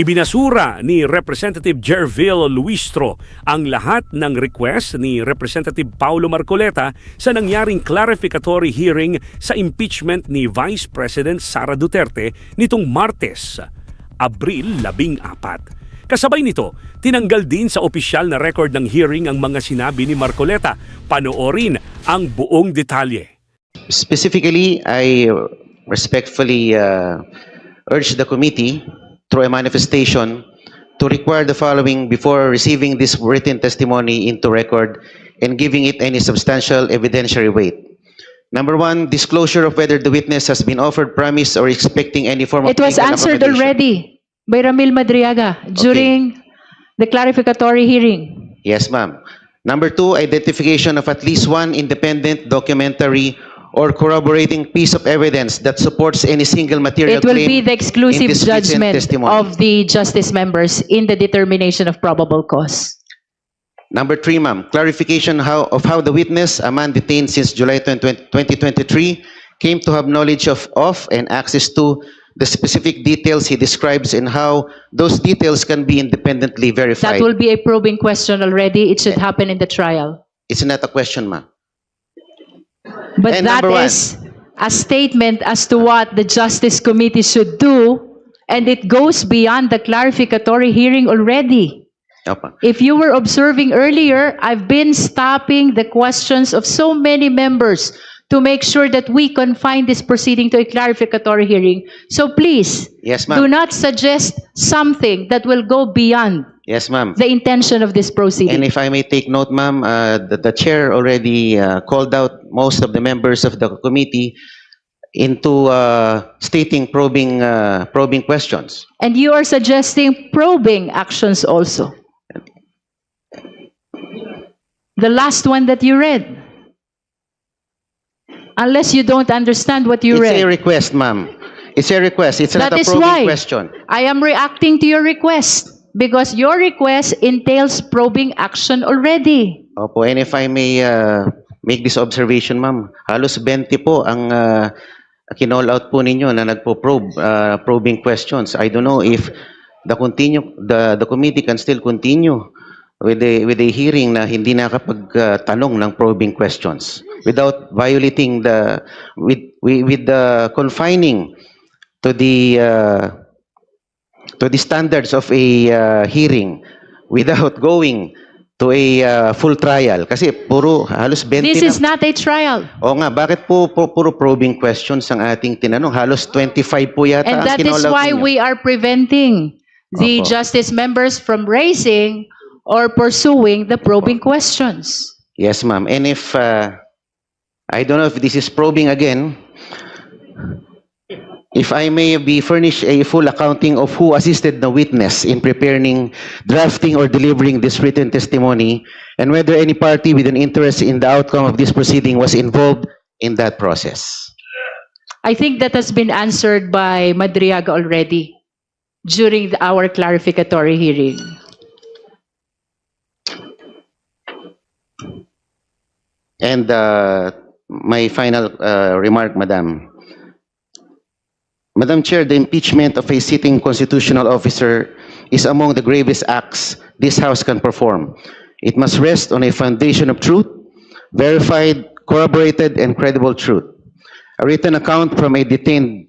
Ibinasura ni Representative Jervil Luistro ang lahat ng request ni Representative Paulo Marcoleta sa nangyaring clarificatory hearing sa impeachment ni Vice President Sara Duterte nitong Martes, Abril 14. Kasabay nito, tinanggal din sa opisyal na record ng hearing ang mga sinabi ni Marcoleta. Panoorin ang buong detalye. Specifically, I respectfully urge the committee through a manifestation to require the following before receiving this written testimony into record and giving it any substantial evidentiary weight. Number one, disclosure of whether the witness has been offered, promised, or expecting any form of It was legal answered accommodation. already by Ramil Madriaga during the clarificatory hearing. Yes, ma'am. Number two, identification of at least one independent, documentary, or corroborating piece of evidence that supports any single material It will claim be the in exclusive this written judgment testimony. of the justice members in the determination of probable cause. Number three, ma'am, clarification of how the witness, a man detained since July 2023, came to have knowledge of and access to the specific details he describes and how those details can be independently verified. That will be a probing question already. It should happen in the trial. It's not a question, ma'am. But And that number one. is a statement as to what the Justice Committee should do, and it goes beyond the clarificatory hearing already. Opo. If you were observing earlier, I've been stopping the questions of so many members to make sure that we confine this proceeding to a clarificatory hearing. So please, Yes, do ma'am. not suggest something that will go beyond Yes, ma'am. the intention of this And proceeding. if I may take note, ma'am, the chair already called out most of the members of the committee into stating probing questions. And you are suggesting probing actions also. The last one that you read. Unless you don't understand what you It's a read. request, ma'am. It's a request. It's not That a is probing why question. I am reacting to your request because your request entails probing action already. Opo, and if I may make this observation, ma'am, halos 20 po ang kinall out po ninyo na nagpo-probe, probing questions. I don't know if the committee can still continue with a hearing na hindi nakapagtanong ng probing questions without violating with the confining to the standards of a hearing without going to a full trial. Kasi puro halos 20 This na. is not a trial. O nga, bakit po puro probing questions ang ating tinanong? Halos 25 po yata And ang that is kinall out why ninyo. we are preventing the Opo. justice members from raising or pursuing the probing questions. Yes, ma'am. And if, I don't know if this is probing again, if I may be furnished a full accounting of who assisted the witness in preparing, drafting, or delivering this written testimony, and whether any party with an interest in the outcome of this proceeding was involved in that process. I think that has been answered by Madriaga already during our clarificatory hearing. And my final remark, Madam. Madam Chair, the impeachment of a sitting constitutional officer is among the gravest acts this House can perform. It must rest on a foundation of truth, verified, corroborated, and credible truth. A written account from a detained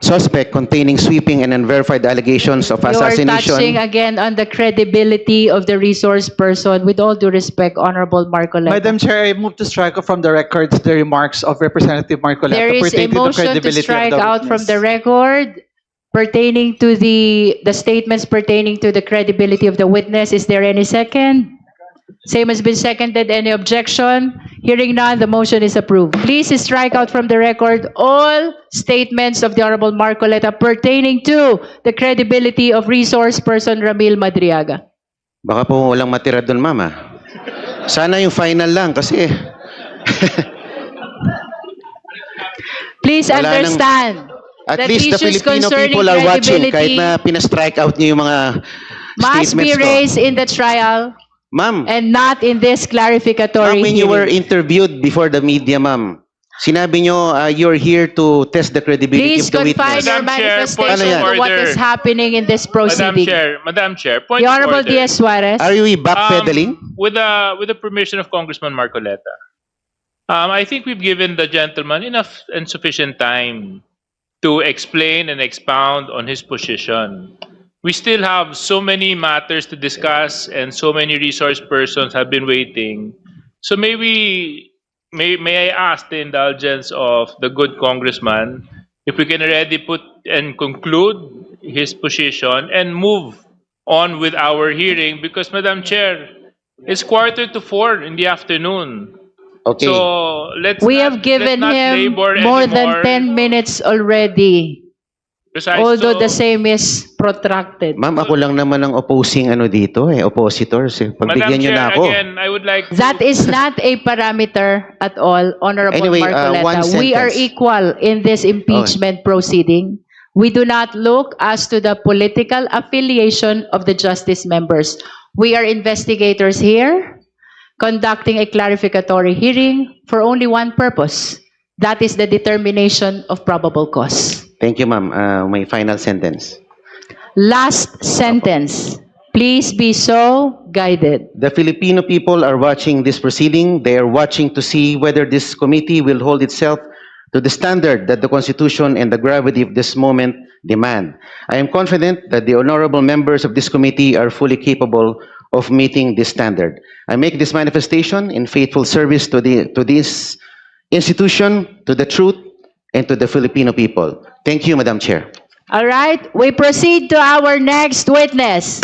suspect containing sweeping and unverified allegations of You are assassination. touching again on the credibility of the resource person. With all due respect, Honorable Marcoleta. Madam Chair, I move to strike off from the records the remarks of Representative Marcoleta There is a pertaining to the motion to credibility strike of the out from witness. the record pertaining to the statements pertaining to the credibility of the witness. Is there any second? Same has been seconded. Any objection? Hearing none, the motion is approved. Please strike out from the record all statements of the Honorable Marcoleta pertaining to the credibility of resource person Ramil Madriaga. Baka po walang matira doon, Mama. Sana yung final lang kasi Please Wala nang- understand at that least the issues Filipino concerning people are watching kahit credibility na pina-strike out niyo yung mga must be statements ko. raised in the trial Ma'am, and not in this clarificatory when you were hearing. interviewed before the media, ma'am, Sinabi nyo, you're here to test the credibility Please of the confine witness. your Madam Chair, manifestation point of to what order. is happening in this Madam proceeding. Chair, point The of Honorable order. Diaz Suarez. Are you backpedaling? With the permission of Congressman Marcoleta, I think we've given the gentleman enough and sufficient time to explain and expound on his position. We still have so many matters to discuss, and so many resource persons have been waiting. So may I ask the indulgence of the good congressman if we can already put and conclude his position and move on with our hearing, because Madam Chair, it's 3:45 in the afternoon. Okay. So We have given him more than 10 minutes already, although the same is protracted. Ma'am, ako lang naman ang opposing dito oppositors. Pagbigyan nyo na ako. Again, I would like to, That is not a parameter at all, Honorable Anyway, Marcoleta. one We are sentence. equal in this impeachment proceeding. We do not look as to the political affiliation of the justice members. We are investigators here, conducting a clarificatory hearing for only one purpose. That is the determination of probable cause. Thank you, ma'am. My final sentence. Last sentence. Please be so guided. The Filipino people are watching this proceeding. They are watching to see whether this committee will hold itself to the standard that the Constitution and the gravity of this moment demand. I am confident that the honorable members of this committee are fully capable of meeting this standard. I make this manifestation in faithful service to this institution, to the truth, and to the Filipino people. Thank you, Madam Chair. All right, we proceed to our next witness.